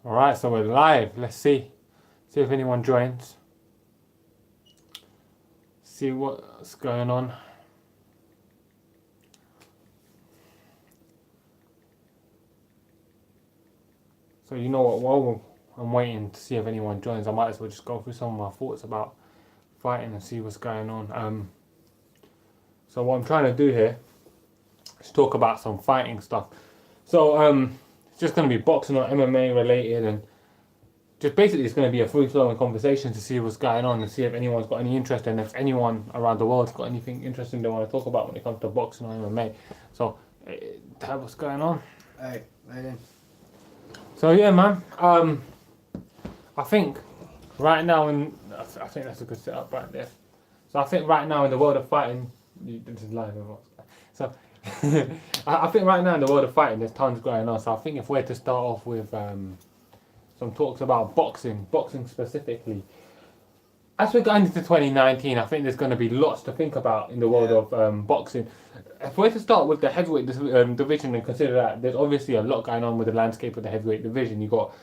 Alright, so we're live. Let's see. See if anyone joins. See what's going on. So you know what, while I'm waiting to see if anyone joins, I might as well just go through some of my thoughts about fighting and see what's going on. So what I'm trying to do here is talk about some fighting stuff. So it's just going to be boxing or MMA related, and just basically it's going to be a free-flowing conversation to see what's going on and see if anyone's got any interest, and if anyone around the world's got anything interesting they want to talk about when it comes to boxing or MMA. So that what's going on. Hey, man. So yeah, man. I think right now I think that's a good setup right there. So I think right now in the world of fighting, this is live. So I think right now in the world of fighting, there's tons going on. So I think if we're to start off with some talks about boxing specifically. As we're going into 2019, I think there's going to be lots to think about in the world of boxing. If we're to start with the heavyweight division and consider that, there's obviously a lot going on with the landscape of the heavyweight division. You got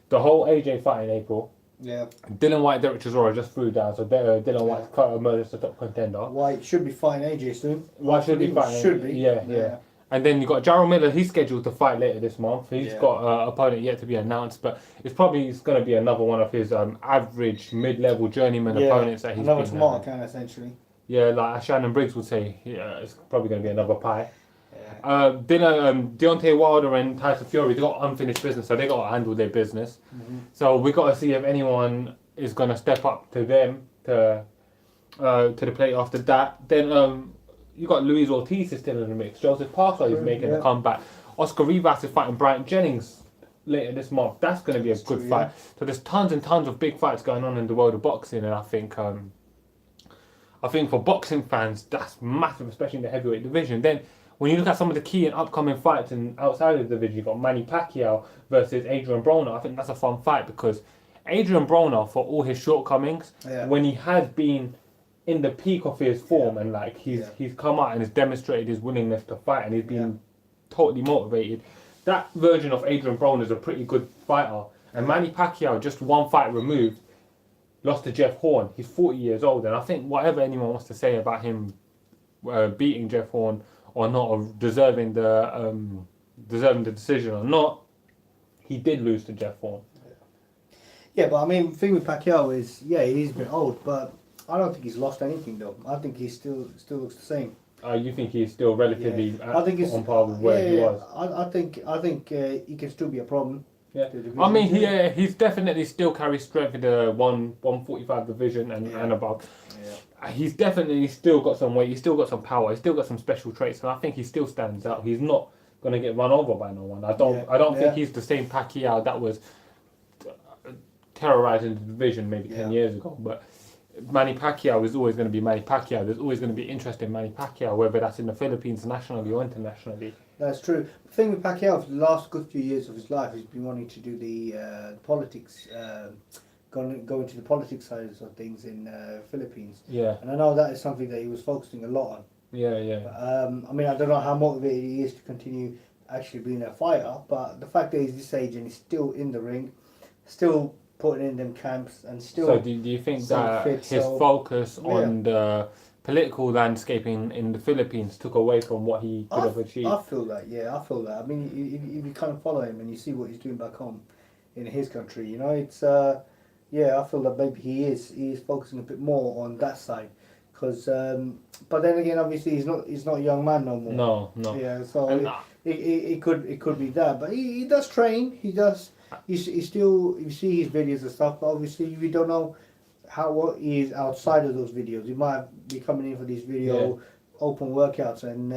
the whole AJ fight in April. Yeah. Dylan White, Derek Chisora just threw down, so Dylan White's emerged as a top contender. White should be fighting AJ soon. White should be fighting. Should be. Yeah. And then you got Jarrell Miller. He's scheduled to fight later this month. He's got an opponent yet to be announced, but it's going to be another one of his average mid-level journeyman opponents that he's another smart kind, essentially. Yeah, like Shannon Briggs would say, it's probably going to be another pie. Deontay Wilder and Tyson Fury, they got unfinished business, so they got to handle their business. Mm-hmm. So we got to see if anyone is going to step up to them to the plate after that. Then you got Luis Ortiz is still in the mix. Joseph Parker is making a comeback. Oscar Rivas is fighting Bryant Jennings later this month. That's going to be a good fight. So there's tons and tons of big fights going on in the world of boxing, and I think for boxing fans that's massive, especially in the heavyweight division. Then when you look at some of the key and upcoming fights outside of the division, you've got Manny Pacquiao versus Adrian Broner. I think that's a fun fight because Adrian Broner, for all his shortcomings, when he has been in the peak of his form and like he's come out and has demonstrated his willingness to fight and he's been totally motivated, that version of Adrian Broner is a pretty good fighter. And Manny Pacquiao, just one fight removed, lost to Jeff Horn. He's 40 years old, and I think whatever anyone wants to say about him beating Jeff Horn or not, or deserving the decision or not, he did lose to Jeff Horn. Yeah, but I mean, the thing with Pacquiao is, he's a bit old, but I don't think he's lost anything though. I think he still looks the same. You think he's still relatively on par with where he was? I think he can still be a problem. Yeah, I mean, he's definitely still carries strength in the 145 division and above. Yeah. He's definitely still got some weight. He's still got some power. He's still got some special traits, and I think he still stands out. He's not going to get run over by no one. I don't think he's the same Pacquiao that was terrorizing the division maybe 10 years ago. But Manny Pacquiao is always going to be Manny Pacquiao. There's always going to be interest in Manny Pacquiao, whether that's in the Philippines nationally or internationally. That's true. The thing with Pacquiao, for the last good few years of his life, he's been wanting to do the politics, go into the politics side of things in Philippines. Yeah. And I know that is something that he was focusing a lot on. Yeah. But, I mean, I don't know how motivated he is to continue actually being a fighter, but the fact that he's this age and he's still in the ring, still putting in them camps and still... So do you think that his focus on the political landscape in the Philippines took away from what he could have achieved? I feel that. I mean, if you kind of follow him and you see what he's doing back home in his country, you know, it's... I feel that maybe he is focusing a bit more on that side. Because, but then again, obviously he's not a young man no more. No. Yeah, so it could be that. But he does train. He does... He's still, you see his videos and stuff, but obviously we don't know what he is outside of those videos. He might be coming in for these open workouts and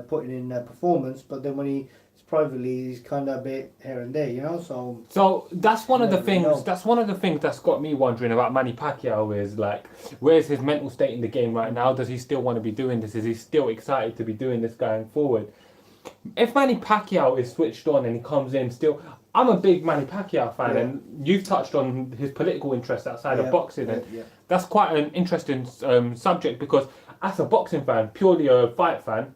putting in performance, but then when he's privately, he's kind of a bit here and there, you know. So that's one of the things. That's one of the things that's got me wondering about Manny Pacquiao is like, where's his mental state in the game right now? Does he still want to be doing this? Is he still excited to be doing this going forward? If Manny Pacquiao is switched on and he comes in still. I'm a big Manny Pacquiao fan, and you've touched on his political interests outside of boxing, and that's quite an interesting subject because as a boxing fan, purely a fight fan,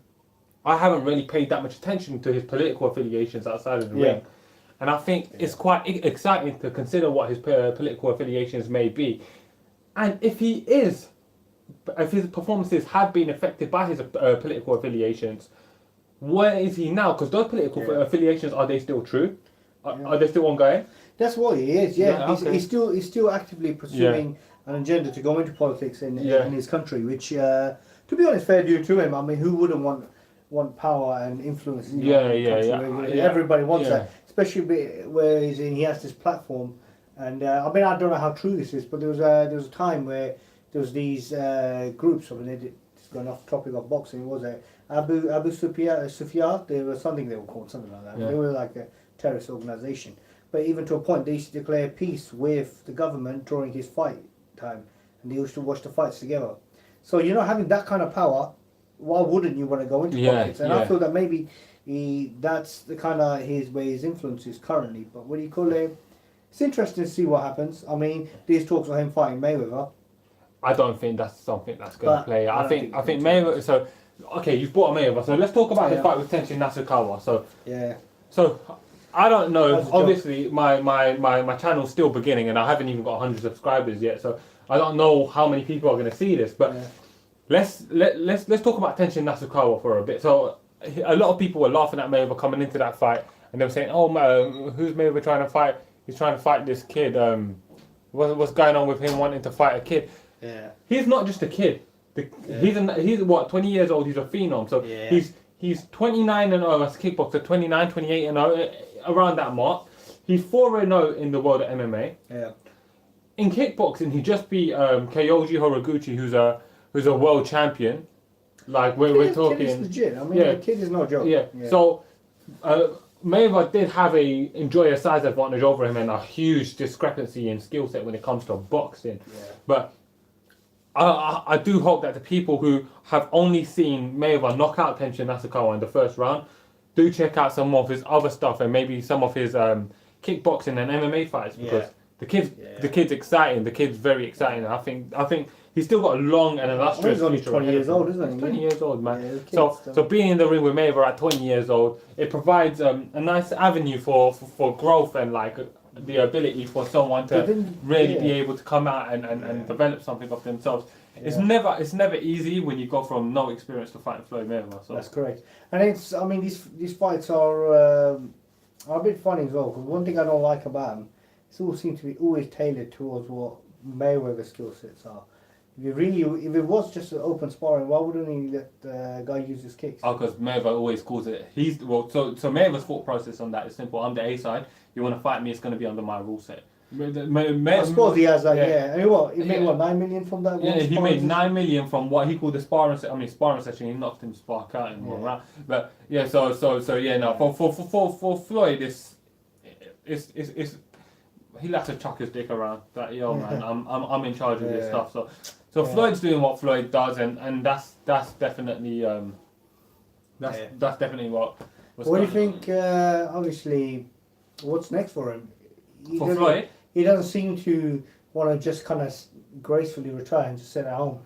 I haven't really paid that much attention to his political affiliations outside of the ring. And I think it's quite exciting to consider what his political affiliations may be. And if his performances have been affected by his political affiliations, where is he now? Because those political affiliations, are they still true? Are they still ongoing? That's what he is. Yeah, okay. he's still actively pursuing an agenda to go into politics in his country. Which, to be honest, fair due to him. I mean, who wouldn't want power and influence in country? Everybody wants that, especially where he has this platform. And I mean, I don't know how true this is, but there was a time where there was these groups. I mean, it's going off topic of boxing. Was it Abu Sufyan? There was something they were called, something like that. They were like a terrorist organisation. But even to a point, they used to declare peace with the government during his fight time, and they used to watch the fights together. So having that kind of power, why wouldn't you want to go into politics? And I feel that maybe that's the kind of where his influence is currently. But what do you call it? It's interesting to see what happens. I mean, these talks of him fighting Mayweather. I don't think that's something that's going to play. I think Mayweather. So, okay, you've brought Mayweather. So let's talk about his fight with Tenshin Nasukawa. So I don't know. Obviously, my channel's still beginning, and I haven't even got 100 subscribers yet. So I don't know how many people are going to see this. But let's talk about Tenshin Nasukawa for a bit. So a lot of people were laughing at Mayweather coming into that fight, and they were saying, "Oh, who's Mayweather trying to fight? He's trying to fight this kid. What's going on with him wanting to fight a kid?" Yeah. He's not just a kid. He's what, 20 years old. He's a phenom. So he's 29 and 0 as a kickboxer, 29, 28 and 0, around that mark. He's 4 and 0 in the world of MMA. Yeah. In kickboxing, he just beat Kyoji Horiguchi, who's a world champion. Like we're talking. Kid is legit. I mean, the kid is no joke. Yeah. So Mayweather did enjoy a size advantage over him and a huge discrepancy in skill set when it comes to boxing. Yeah. But I do hope that the people who have only seen Mayweather knock out Tenshin Nasukawa in the first round do check out some of his other stuff and maybe some of his kickboxing and MMA fights, because the kid's exciting. The kid's very exciting. I think he's still got a long and illustrious future. He's only 20 years old, isn't he? 20 years old, man. Yeah, so being in the ring with Mayweather at 20 years old, it provides a nice avenue for growth and like the ability for someone to really be able to come out and develop something of themselves. It's never easy when you go from no experience to fighting Floyd Mayweather. So. That's correct. And these fights are a bit funny as well, because one thing I don't like about them, it all seems to be always tailored towards what Mayweather's skill sets are. If it was just an open sparring, why wouldn't he let the guy use his kicks? Oh, because Mayweather always calls it. So Mayweather's thought process on that is simple. I'm the A side. You want to fight me? It's going to be under my rule set. I suppose he has that. And what he made 9 million from that. Yeah, he made 9 million from what he called the sparring session. He knocked him spark out in one round. But so for Floyd, it's he'll have to chuck his dick around. That man, I'm in charge of this stuff. So Floyd's doing what Floyd does, and that's definitely that's definitely what. What do you think? Obviously, what's next for him? For Floyd, he doesn't seem to want to just kind of gracefully retire and just sit at home.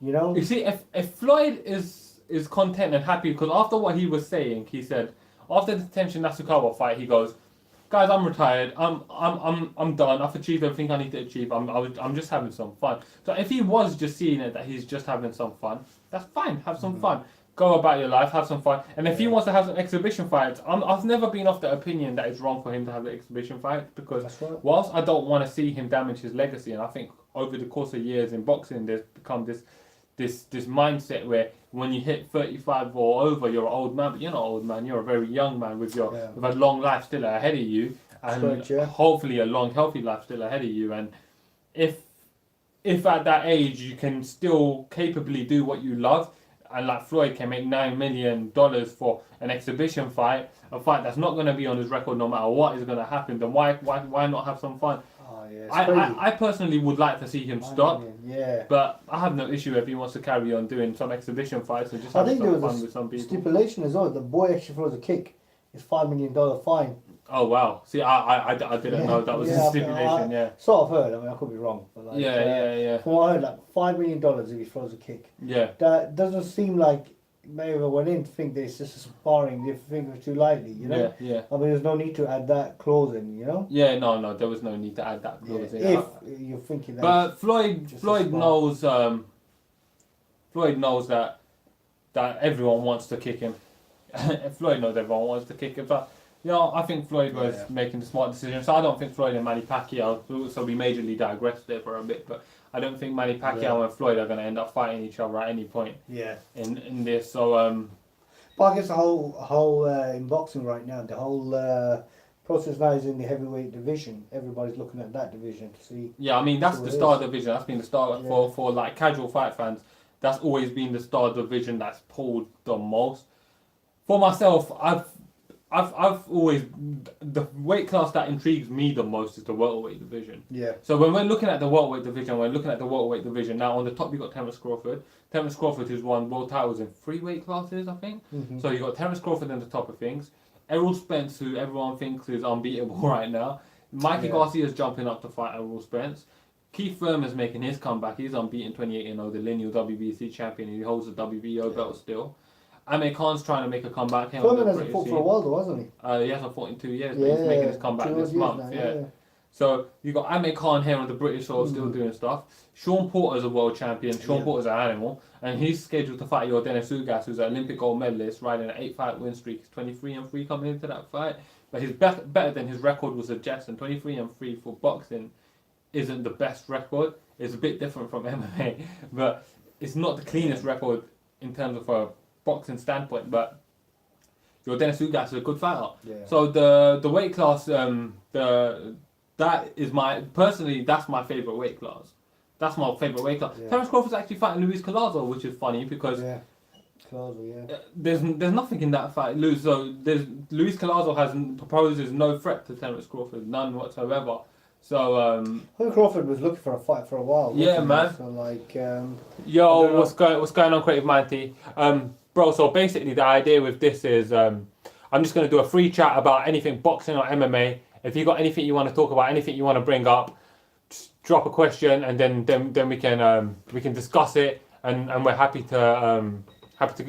You see, if Floyd is content and happy, because after what he was saying, he said after the Tenshin Nasukawa fight, he goes, "Guys, I'm retired. I'm done. I've achieved everything I need to achieve. I'm just having some fun." So if he was just seeing it that he's just having some fun, that's fine. Have some fun. Go about your life, have some fun. And if he wants to have some exhibition fights, I've never been of the opinion that it's wrong for him to have the exhibition fight, because whilst I don't want to see him damage his legacy, and I think over the course of years in boxing, there's become this mindset where when you hit 35 or over, you're an old man, but you're not an old man. You're a very young man with a long life still ahead of you, and hopefully a long, healthy life still ahead of you. And if at that age you can still capably do what you love, and like Floyd can make $9 million for an exhibition fight, a fight that's not going to be on his record no matter what is going to happen, then why not have some fun? I personally would like to see him stop, but I have no issue if he wants to carry on doing some exhibition fights and just have some fun with some people. Stipulation as well, the boy actually throws a kick, it's $5 million fine. Oh wow! See, I didn't know that was a stipulation. I sort of heard. I mean, I could be wrong. But like, From what I heard, like $5 million if he throws a kick. Yeah. That doesn't seem like Mayweather went in to think that it's just a sparring. They think it too lightly, you know. Yeah. I mean, there's no need to add that clause in, you know. Yeah, no, there was no need to add that clause in. If you're thinking that. But Floyd knows that everyone wants to kick him. Floyd knows everyone wants to kick him, but I think Floyd was making the smart decision. So I don't think Floyd and Manny Pacquiao. So we majorly digressed there for a bit, but I don't think Manny Pacquiao and Floyd are going to end up fighting each other at any point. In this, so. But I guess the whole in boxing right now, the whole process now is in the heavyweight division. Everybody's looking at that division to see. Yeah, I mean that's the star division. That's been the star for like casual fight fans. That's always been the star division that's pulled the most. For myself, I've always, the weight class that intrigues me the most is the welterweight division. Yeah. So when we're looking at the welterweight division, now on the top you got Terence Crawford. Terence Crawford, who's won world titles in 3 weight classes, I think. Mm-hmm. So you got Terence Crawford in the top of things. Errol Spence, who everyone thinks is unbeatable right now. Mikey Garcia's jumping up to fight Errol Spence. Keith Thurman's making his comeback. He's unbeaten 28-0, the lineal WBC champion. He holds the WBO belt still. Amir Khan's trying to make a comeback. Thurman hasn't fought for a while though, hasn't he? He hasn't fought in 2 years, but he's making his comeback this month. Now, So you got Amir Khan here on the British soil still doing stuff. Sean Porter's a world champion. Sean Porter's an animal, and he's scheduled to fight Dennis Ugas, who's an Olympic gold medalist, riding an 8-fight win streak. He's 23-3 coming into that fight, but he's better than his record would suggest. And 23-3 for boxing isn't the best record. It's a bit different from MMA, but it's not the cleanest record in terms of a boxing standpoint. But Dennis Ugas is a good fighter. So the weight class, that is that's my favourite weight class. That's my favourite weight class. Terence Crawford's actually fighting Luis Collazo, which is funny because there's nothing in that fight. Luis Collazo proposes no threat to Terence Crawford, none whatsoever. So I think Crawford was looking for a fight for a while. Yeah, man. So like, what's going on, Creative Mindy? Bro, so basically the idea with this is I'm just going to do a free chat about anything boxing or MMA. If you got anything you want to talk about, anything you want to bring up, just drop a question, and then we can discuss it, and we're happy to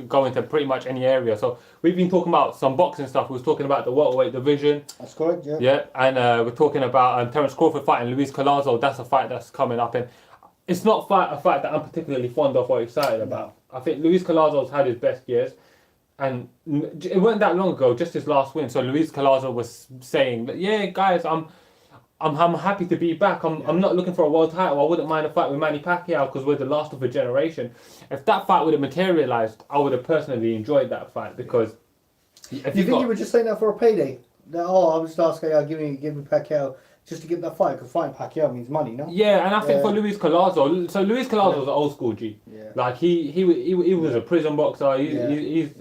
go into pretty much any area. So we've been talking about some boxing stuff. We was talking about the welterweight division. That's correct. Yeah. Yeah, and we're talking about Terence Crawford fighting Luis Collazo. That's a fight that's coming up, and it's not a fight that I'm particularly fond of or excited about. I think Luis Collazo's had his best years. And it wasn't that long ago, just his last win. So Luis Collazo was saying that, yeah, guys, I'm happy to be back. I'm not looking for a world title. I wouldn't mind a fight with Manny Pacquiao because we're the last of a generation. If that fight would have materialized, I would have personally enjoyed that fight because. If you think you were just saying that for a payday? That, I'm just asking, give me Pacquiao just to get that fight, because fighting Pacquiao means money, no? Yeah, and I think for Luis Collazo, so Luis Collazo was an old school G. Yeah. Like he was a prison boxer. He's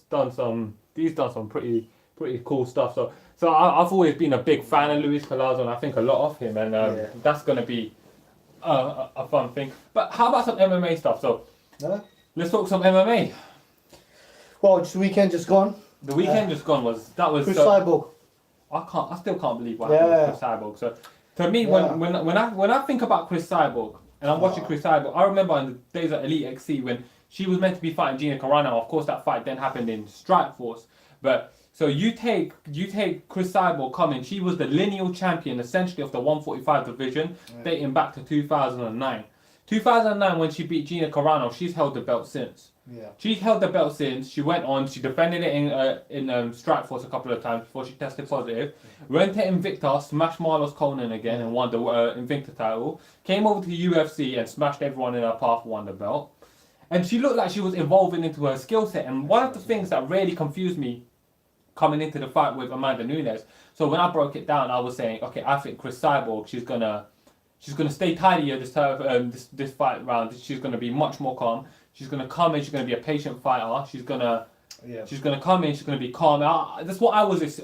done some pretty cool stuff. So I've always been a big fan of Luis Collazo, and I think a lot of him, and that's gonna be a fun thing. But how about some MMA stuff? So let's talk some MMA. Well, just the weekend just gone. The weekend just gone was Chris Cyborg. I still can't believe what happened with Chris Cyborg. So to me, when I think about Chris Cyborg and I'm watching Chris Cyborg, I remember in the days of Elite XC when she was meant to be fighting Gina Carano. Of course, that fight then happened in Strikeforce. But so you take Chris Cyborg coming. She was the lineal champion essentially of the 145 division, dating back to 2009. 2009 when she beat Gina Carano, she's held the belt since. Yeah. She's held the belt since. She went on. She defended it in Strikeforce a couple of times before she tested positive. Went to Invicta, smashed Marlos Conan again and won the Invicta title. Came over to the UFC and smashed everyone in her path, won the belt. And she looked like she was evolving into her skill set. And one of the things that really confused me coming into the fight with Amanda Nunes. So when I broke it down, I was saying, okay, I think Chris Cyborg, she's gonna stay tidier this fight round. She's gonna be much more calm. She's gonna come in. She's gonna be a patient fighter. She's gonna come in. She's gonna be calm. That's what I was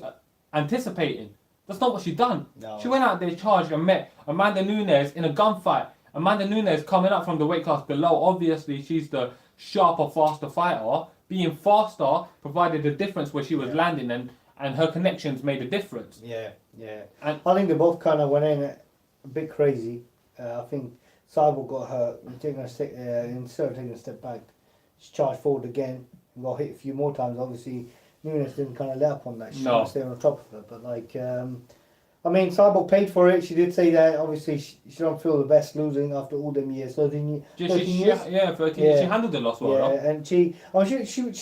anticipating. That's not what she done. No. She went out there, charged, and met Amanda Nunes in a gunfight. Amanda Nunes coming up from the weight class below. Obviously, she's the sharper, faster fighter. Being faster provided a difference where she was landing, and her connections made a difference. Yeah. And I think they both kind of went in a bit crazy. I think Cyborg got her instead of taking a step back. She charged forward again and got hit a few more times. Obviously, Nunes didn't kind of let up on that. She wanted to stay on top of her. But like, I mean, Cyborg paid for it. She did say that obviously she don't feel the best losing after all them years. 13 years. Yeah, 13 years. She handled the loss well. Yeah, No? and she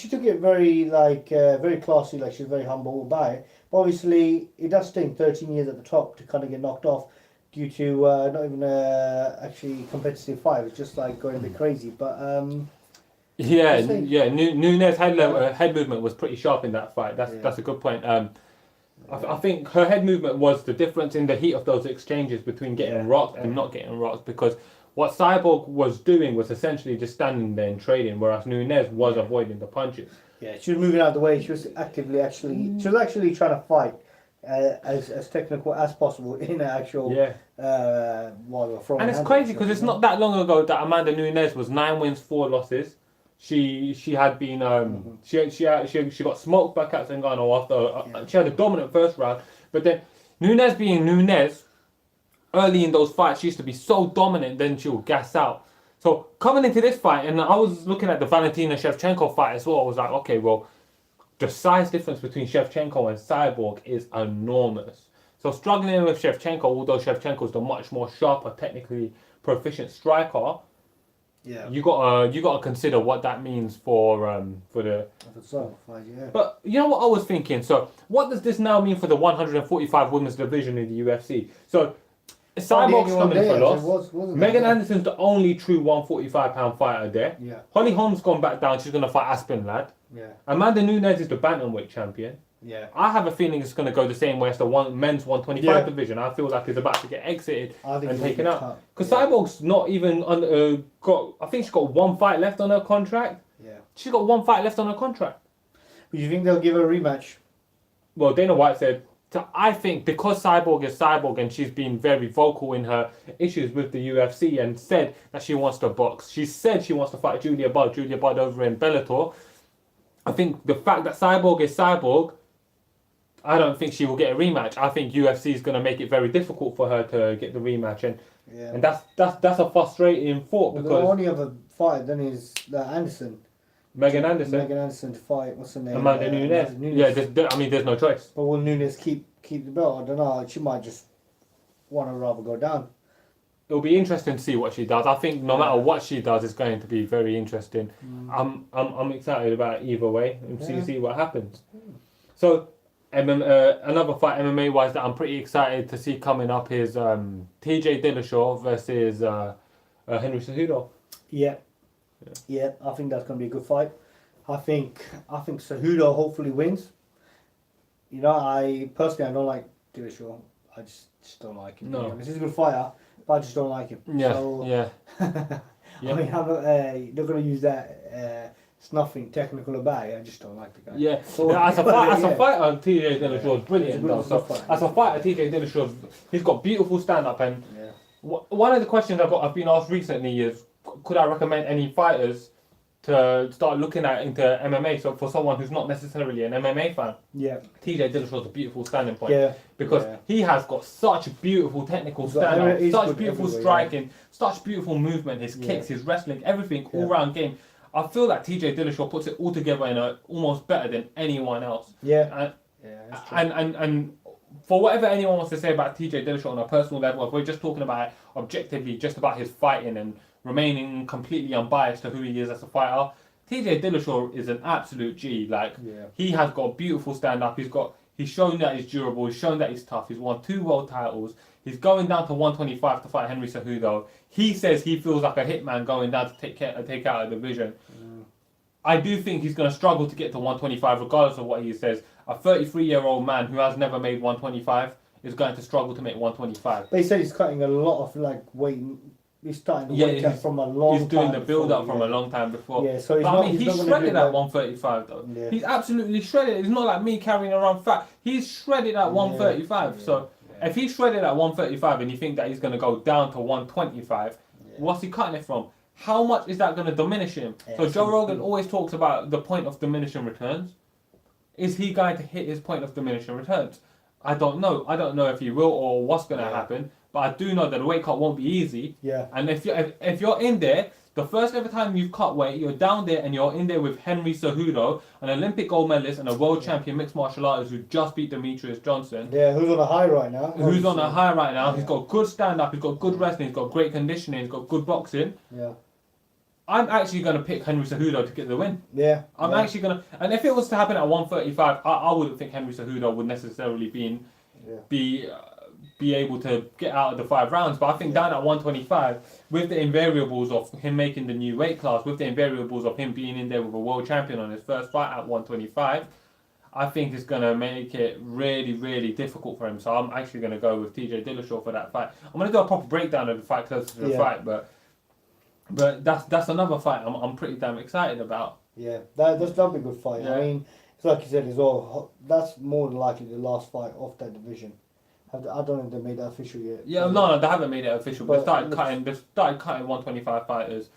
took it very very classy. Like she was very humble about it. But obviously, it does sting 13 years at the top to kind of get knocked off due to not even actually competitive fight. It's just like going a bit crazy. But Nunes' head movement was pretty sharp in that fight. That's a good point. I think her head movement was the difference in the heat of those exchanges between getting rocked and not getting rocked, because what Cyborg was doing was essentially just standing there and trading, whereas Nunes was avoiding the punches. Yeah, she was moving out of the way. She was actually trying to fight as technical as possible in an actual and it's crazy because it's not that long ago that Amanda Nunes was 9 wins, 4 losses. She had been she got smoked by Kat Zingano after she had a dominant first round, but then Nunes being Nunes, early in those fights she used to be so dominant, then she'll gas out. So coming into this fight, and I was looking at the Valentina Shevchenko fight as well, I was like, okay, well, the size difference between Shevchenko and Cyborg is enormous. So struggling with Shevchenko, although Shevchenko's the much more sharper, technically proficient striker. Yeah, you gotta consider what that means for the. Yeah. But you know what I was thinking. So what does this now mean for the 145 women's division in the UFC? So Cyborg's coming for loss. Megan Anderson's the only true 145-pound fighter there. Yeah. Holly Holm's gone back down. She's gonna fight Aspen Ladd. Yeah. Amanda Nunes is the bantamweight champion. Yeah. I have a feeling it's going to go the same way as the men's 125 division. I feel like it's about to get exited and taken out. Because Cyborg's not even I think she's got 1 fight left on her contract. Yeah. She's got 1 fight left on her contract. Do you think they'll give her a rematch? Well, Dana White said, I think because Cyborg is Cyborg and she's been very vocal in her issues with the UFC and said that she wants to box. She said she wants to fight Julia Budd over in Bellator. I think the fact that Cyborg is Cyborg, I don't think she will get a rematch. I think UFC is going to make it very difficult for her to get the rematch, and that's a frustrating thought because the only other fight then is Anderson. Megan Anderson to fight. What's her name? Amanda Nunes. Yeah, there's no choice. But will Nunes keep the belt? I don't know. She might just want to rather go down. It'll be interesting to see what she does. I think no matter what she does, it's going to be very interesting. I'm excited about it either way and see what happens. So. Another fight MMA wise that I'm pretty excited to see coming up is TJ Dillashaw versus Henry Cejudo. Yeah, I think that's going to be a good fight. I think Cejudo hopefully wins. You know, I don't like Dillashaw. I just don't like him. No, he's a good fighter, but I just don't like him. Yeah, so, yeah. I mean, they're going to use that. It's nothing technical about it. I just don't like the guy. Yeah, so, as a fighter, TJ Dillashaw is brilliant. Though. So as a fighter, TJ Dillashaw, he's got beautiful stand up. And one of the questions I've been asked recently is, could I recommend any fighters to start looking at into MMA? So for someone who's not necessarily an MMA fan, TJ Dillashaw is a beautiful standing point. Because he has got such beautiful technical stand up, such beautiful striking, such beautiful movement. His kicks, his wrestling, everything, all round game. I feel that TJ Dillashaw puts it all together in almost better than anyone else. That's true. And for whatever anyone wants to say about TJ Dillashaw on a personal level, if we're just talking about it objectively, just about his fighting and remaining completely unbiased to who he is as a fighter, TJ Dillashaw is an absolute G. He has got beautiful stand up. He's shown that he's durable. He's shown that he's tough. He's won 2 world titles. He's going down to 125 to fight Henry Cejudo. He says he feels like a hitman going down to take out a division. I do think he's going to struggle to get to 125 regardless of what he says. A 33-year-old man who has never made 125 is going to struggle to make 125. But he said he's cutting a lot of weight. He's starting the weight cut from a long time. He's doing the build-up from a long time before. Yeah, so he's shredded at 135 though. Yeah. He's absolutely shredded. It's not like me carrying around fat. He's shredded at 135. So if he's shredded at 135 and you think that he's going to go down to 125, what's he cutting it from? How much is that going to diminish him? So Joe Rogan always talks about the point of diminishing returns. Is he going to hit his point of diminishing returns? I don't know. I don't know if he will or what's going to happen. but I do know that the weight cut won't be easy. Yeah. And if you're in there, the first ever time you've cut weight, you're down there and you're in there with Henry Cejudo, an Olympic gold medalist and a world champion mixed martial artist who just beat Demetrius Johnson. Yeah, who's on a high right now. Who's on a high right now. Yeah. He's got good stand-up, he's got good wrestling, he's got great conditioning, he's got good boxing. Yeah. I'm actually going to pick Henry Cejudo to get the win. Yeah. I'm actually going to... And if it was to happen at 135, I wouldn't think Henry Cejudo would necessarily be able to get out of the 5 rounds. But I think down at 125, with the invariables of him making the new weight class, with the invariables of him being in there with a world champion on his first fight at 125, I think it's going to make it really, really difficult for him. So I'm actually going to go with TJ Dillashaw for that fight. I'm going to do a proper breakdown of the fight closer to the fight, but that's another fight I'm pretty damn excited about. Yeah, that'll be a good fight. Yeah. I mean, it's like you said as well, that's more than likely the last fight of that division. I don't think they made that official yet. Yeah, no, they haven't made it official. But they started cutting 125 fighters.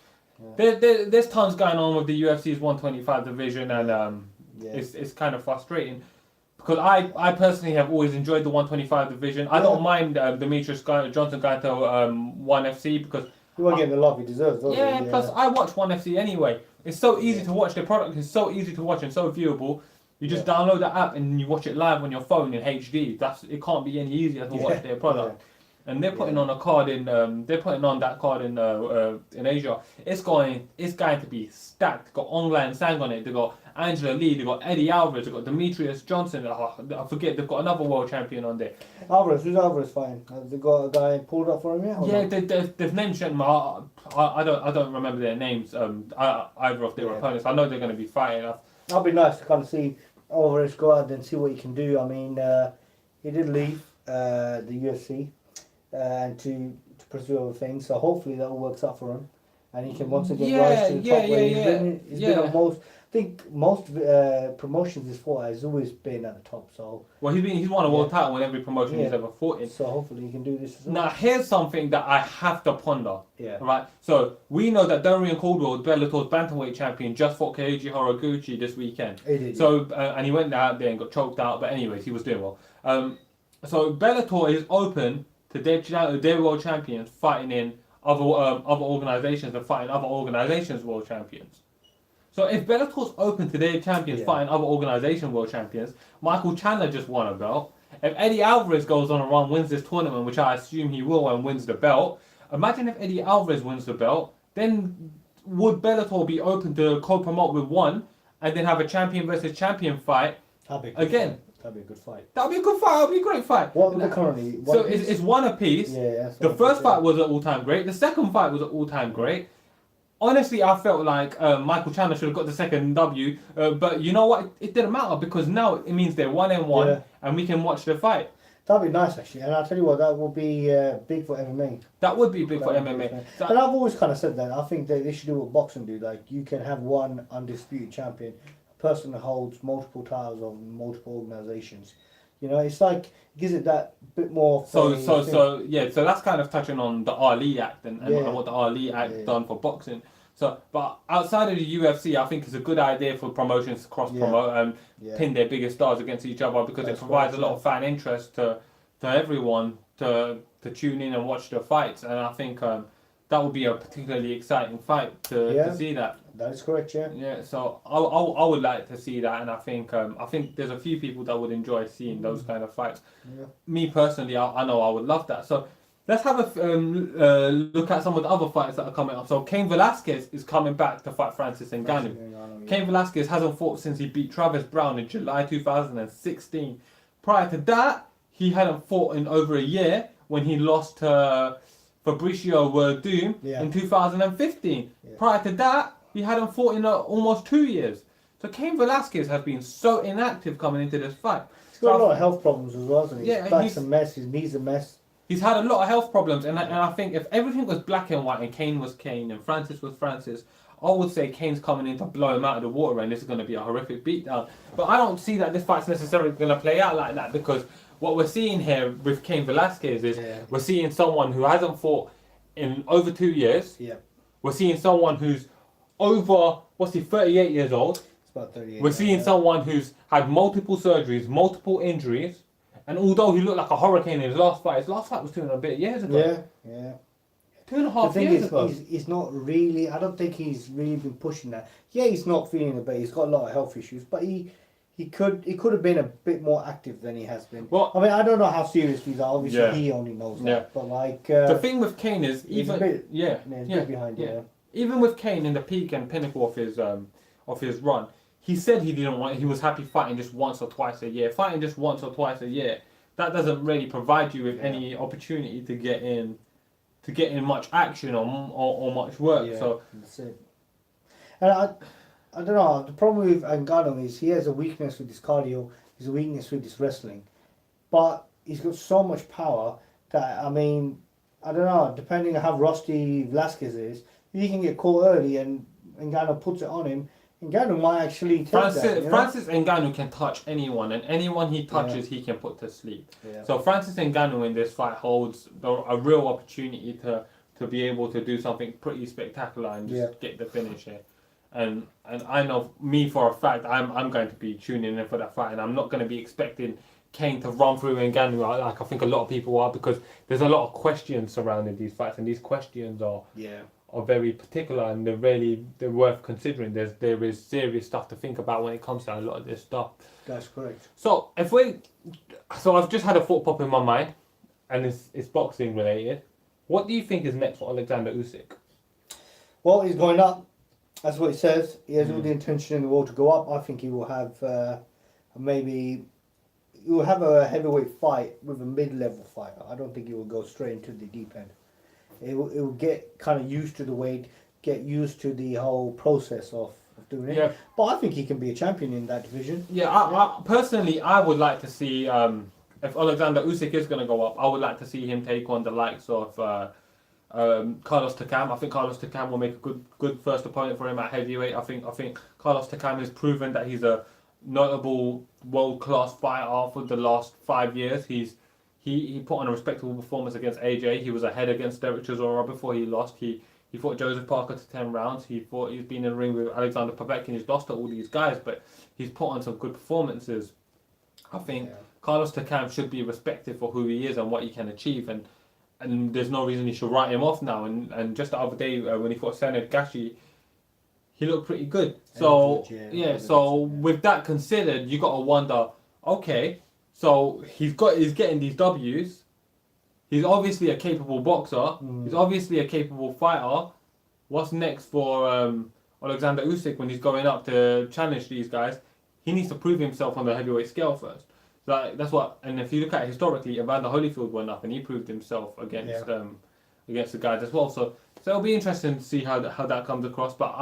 Yeah. There's tons going on with the UFC's 125 division, and it's kind of frustrating because I personally have always enjoyed the 125 division. I don't mind Demetrius Johnson going to 1FC because he won't get the love he deserves. Yeah, plus I watch 1FC anyway. It's so easy to watch. Their product is so easy to watch and so viewable. You just download the app and you watch it live on your phone in HD. It can't be any easier to watch their product. And they're putting on a card in that card in Asia. It's going to be stacked. They've got Ong Lan Sang on it. They've got Angela Lee. They've got Eddie Alvarez. They've got Demetrius Johnson. I forget. They've got another world champion on there. Who's Alvarez fighting? Have they got a guy pulled up for him yet? Yeah, they've mentioned them. I don't remember their names. Either of their opponents. I know they're going to be fighting. That'll be nice to kind of see Alvarez go out and see what he can do. I mean, he did leave the UFC. And to pursue other things, so hopefully that all works out for him, and he can once again rise to the top where he's been on most. I think most promotions he's fought has always been at the top. So he's won a world title in every promotion he's ever fought in. So hopefully he can do this as well. Now here's something that I have to ponder. Yeah. Right. So we know that Dorian Caldwell, Bellator's bantamweight champion, just fought Keiji Horiguchi this weekend. He did. So and he went out there and got choked out, but anyways, he was doing well. So Bellator is open to their world champions fighting in other organisations and fighting other organisations' world champions. So if Bellator's open to their champions fighting other organisations' world champions, Michael Chandler just won a belt. If Eddie Alvarez goes on a run, wins this tournament, which I assume he will, and wins the belt, imagine if Eddie Alvarez wins the belt, then would Bellator be open to co-promote with one and then have a champion versus champion fight again? That'd be a good fight. That'd be a good fight. That'd be a great fight. What are they currently? So it's one apiece. Yeah. The first fight was an all-time great. The second fight was an all-time great. Honestly, I felt like Michael Chandler should have got the second W. But you know what? It didn't matter because now it means they're 1-1 and we can watch the fight. That'd be nice actually. And I'll tell you what, that will be big for MMA. That would be big for MMA. So, and I've always kind of said that. I think that they should do what boxing do. Like you can have one undisputed champion. Person that holds multiple titles of multiple organizations, it's like it gives it that bit more. So that's kind of touching on the Ali Act and what the Ali Act done for boxing. So, but outside of the UFC, I think it's a good idea for promotions to cross promote and pin their biggest stars against each other because it provides a lot of fan interest to everyone to tune in and watch the fights, and I think that would be a particularly exciting fight to see that. That is correct, yeah. Yeah, so I would like to see that, and I think there's a few people that would enjoy seeing those kind of fights. Yeah. Me personally, I know I would love that. So let's have a look at some of the other fights that are coming up. So Cain Velasquez is coming back to fight Francis Ngannou. Cain Velasquez hasn't fought since he beat Travis Brown in July 2016. Prior to that, he hadn't fought in over a year when he lost to Fabricio Werdum in 2015. Yeah. Prior to that, he hadn't fought in almost 2 years. So Cain Velasquez has been so inactive coming into this fight. He's got a lot of health problems as well, hasn't he? Yeah, his back's a mess, his knee's a mess. He's had a lot of health problems, and I think if everything was black and white and Cain was Cain and Francis was Francis, I would say Cain's coming in to blow him out of the water and this is going to be a horrific beatdown. But I don't see that this fight's necessarily going to play out like that because what we're seeing here with Cain Velasquez is we're seeing someone who hasn't fought in over 2 years. Yeah. We're seeing someone who's over, 38 years old. It's about 38. We're seeing someone who's had multiple surgeries, multiple injuries, And although he looked like a hurricane in his last fight was 2.5 years ago. Yeah. 2.5 The thing years is, ago. he's not really. I don't think he's really been pushing that. Yeah, he's not feeling it, but he's got a lot of health issues. But he could have been a bit more active than he has been. Well, I mean, I don't know how serious these are. Obviously, Yeah. he only knows that. Yeah. But like the thing with Kane is he's a even bit, yeah, he's a yeah, bit behind. Yeah. even with Kane in the peak and pinnacle of his run, he said he didn't want. He was happy fighting just once or twice a year. Fighting just once or twice a year, that doesn't really provide you with any opportunity to get in much action or much work. Yeah, So that's it. And I don't know. The problem with Ngannou is he has a weakness with his cardio. He's a weakness with his wrestling, but he's got so much power that I mean, I don't know. Depending on how rusty Velasquez is, if he can get caught early and Ngannou puts it on him, Ngannou might actually take that. You know? Francis Ngannou can touch anyone, and anyone he touches, he can put to sleep. Yeah. So Francis Ngannou in this fight holds a real opportunity to be able to do something pretty spectacular and just get the finish here. And I know me for a fact, I'm going to be tuning in for that fight, and I'm not going to be expecting Kane to run through Ngannou like I think a lot of people are, because there's a lot of questions surrounding these fights, and these questions are very particular, and they're worth considering. There is serious stuff to think about when it comes to a lot of this stuff. That's correct. So I've just had a thought pop in my mind, and it's boxing related. What do you think is next for Alexander Usyk? Well, he's going up. That's what he says. He has all the intention in the world to go up. I think he will have he will have a heavyweight fight with a mid-level fighter. I don't think he will go straight into the deep end. It will get kind of used to the weight, get used to the whole process of doing it. Yeah. But I think he can be a champion in that division. Yeah, I personally, I would like to see, if Alexander Usyk is going to go up, I would like to see him take on the likes of Carlos Takam. I think Carlos Takam will make a good first opponent for him at heavyweight. I think Carlos Takam has proven that he's a notable world-class fighter for the last 5 years. He put on a respectable performance against AJ. He was ahead against Derek Chisora before he lost. He fought Joseph Parker to 10 rounds. He's been in the ring with Alexander Povetkin. He's lost to all these guys, but he's put on some good performances. I think Carlos Takam should be respected for who he is and what he can achieve, and there's no reason he should write him off now. And just the other day when he fought Sened Gashi, he looked pretty good. So so with that considered, you got to wonder, okay, so he's getting these W's. He's obviously a capable boxer. He's obviously a capable fighter. What's next for Alexander Usyk when he's going up to challenge these guys? He needs to prove himself on the heavyweight scale first. That's what. And if you look at it historically, Evander Holyfield went up and he proved himself against the guys as well. So it'll be interesting to see how that comes across. But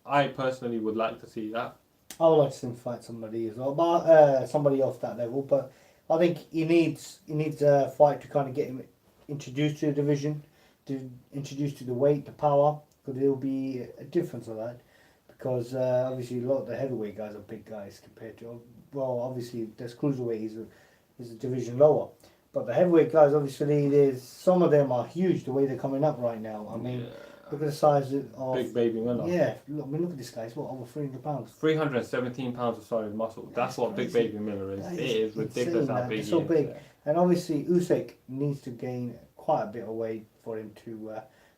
I personally would like to see that. I would like to see him fight somebody as well, but somebody off that level. But I think he needs a fight to kind of get him introduced to the division, to introduced to the weight, the power, because there will be a difference of that. Because obviously a lot of the heavyweight guys are big guys compared to, well, obviously there's cruiserweight is a division lower, but the heavyweight guys, obviously some of them are huge the way they're coming up right now. I mean, look at the size of Big Baby Miller. Yeah, look at this guy. He's over 300 pounds. 317 pounds of solid muscle. That's what crazy. Big Baby Miller is. It is ridiculous how big he is. So big, and obviously Usyk needs to gain quite a bit of weight for him to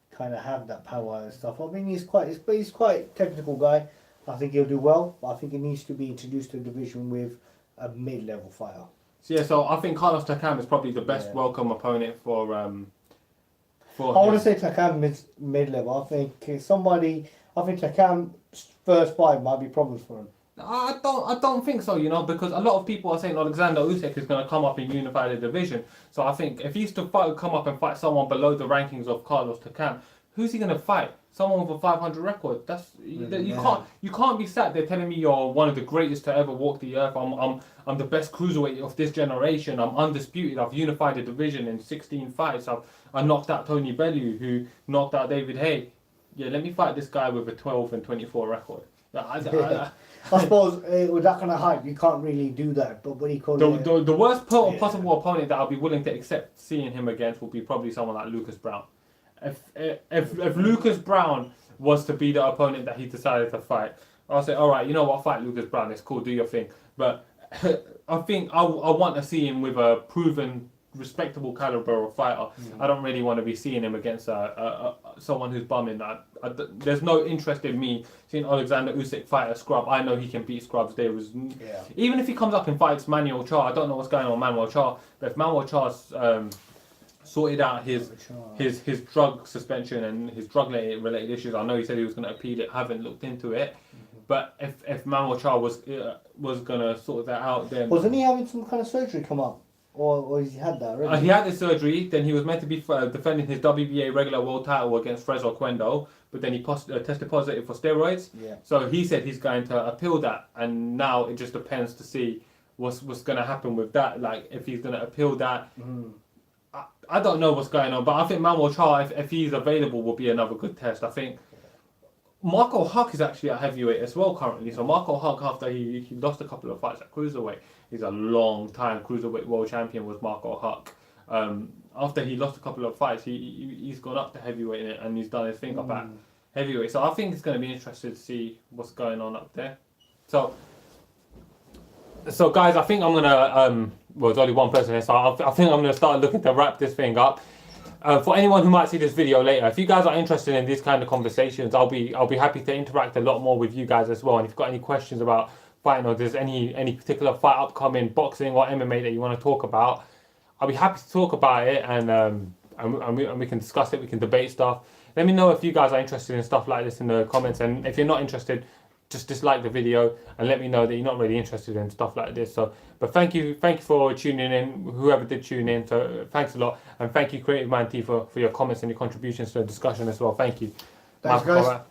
kind of have that power and stuff. I mean, he's quite a technical guy. I think he'll do well, but I think he needs to be introduced to the division with a mid-level fighter. So I think Carlos Takam is probably the best welcome opponent for I want to say Takam is mid-level. I think Takam's first fight might be problems for him. I don't think so, because a lot of people are saying Alexander Usyk is going to come up and unify the division. So I think if he's to come up and fight someone below the rankings of Carlos Takam, who's he going to fight? Someone with a 500 record. You can't be sat there telling me you're one of the greatest to ever walk the earth. I'm the best cruiserweight of this generation. I'm undisputed. I've unified the division in 16 fights. I knocked out Tony Bellew, who knocked out David Haye. Yeah, let me fight this guy with a 12 and 24 record. I suppose with that kind of hype, you can't really do that. But what do you call it? The worst possible opponent that I'll be willing to accept seeing him against will be probably someone like Lucas Brown. If Lucas Brown was to be the opponent that he decided to fight, I'll say, all right, you know what, fight Lucas Brown. It's cool, do your thing. But I think I want to see him with a proven, respectable caliber of fighter. I don't really want to be seeing him against someone who's bumming. There's no interest in me seeing Alexander Usyk fight a scrub. I know he can beat scrubs. Even if he comes up and fights Manuel Charr, I don't know what's going on with Manuel Charr, but if Manuel Charr's sorted out his drug suspension and his drug related issues, I know he said he was going to appeal it. Haven't looked into it. But if Manuel Charr was gonna sort that out, then wasn't he having some kind of surgery come up, or has he had that already? He had his surgery. Then he was meant to be defending his WBA regular world title against Fresno Cuendo, but then he tested positive for steroids. Yeah. So he said he's going to appeal that, and now it just depends to see what's going to happen with that. Like if he's going to appeal that. I don't know what's going on, but I think Manuel Charr, if he's available, will be another good test. I think. Marco Huck is actually a heavyweight as well currently. So Marco Huck, after he lost a couple of fights at cruiserweight, he's a long time cruiserweight world champion was Marco Huck. After he lost a couple of fights, he's gone up to heavyweight and he's done his thing up at heavyweight. So I think it's going to be interesting to see what's going on up there. So guys, I think I'm gonna well, there's only one person here, so I think I'm gonna start looking to wrap this thing up. For anyone who might see this video later, if you guys are interested in these kind of conversations, I'll be happy to interact a lot more with you guys as well. And if you've got any questions about fighting, or there's any particular fight upcoming, boxing or MMA that you want to talk about, I'll be happy to talk about it, and we can discuss it. We can debate stuff. Let me know if you guys are interested in stuff like this in the comments, and if you're not interested, just dislike the video and let me know that you're not really interested in stuff like this. So, but thank you for tuning in, whoever did tune in. So thanks a lot, and thank you Creative Mind T for your comments and your contributions to the discussion as well. Thank you. Thanks, guys.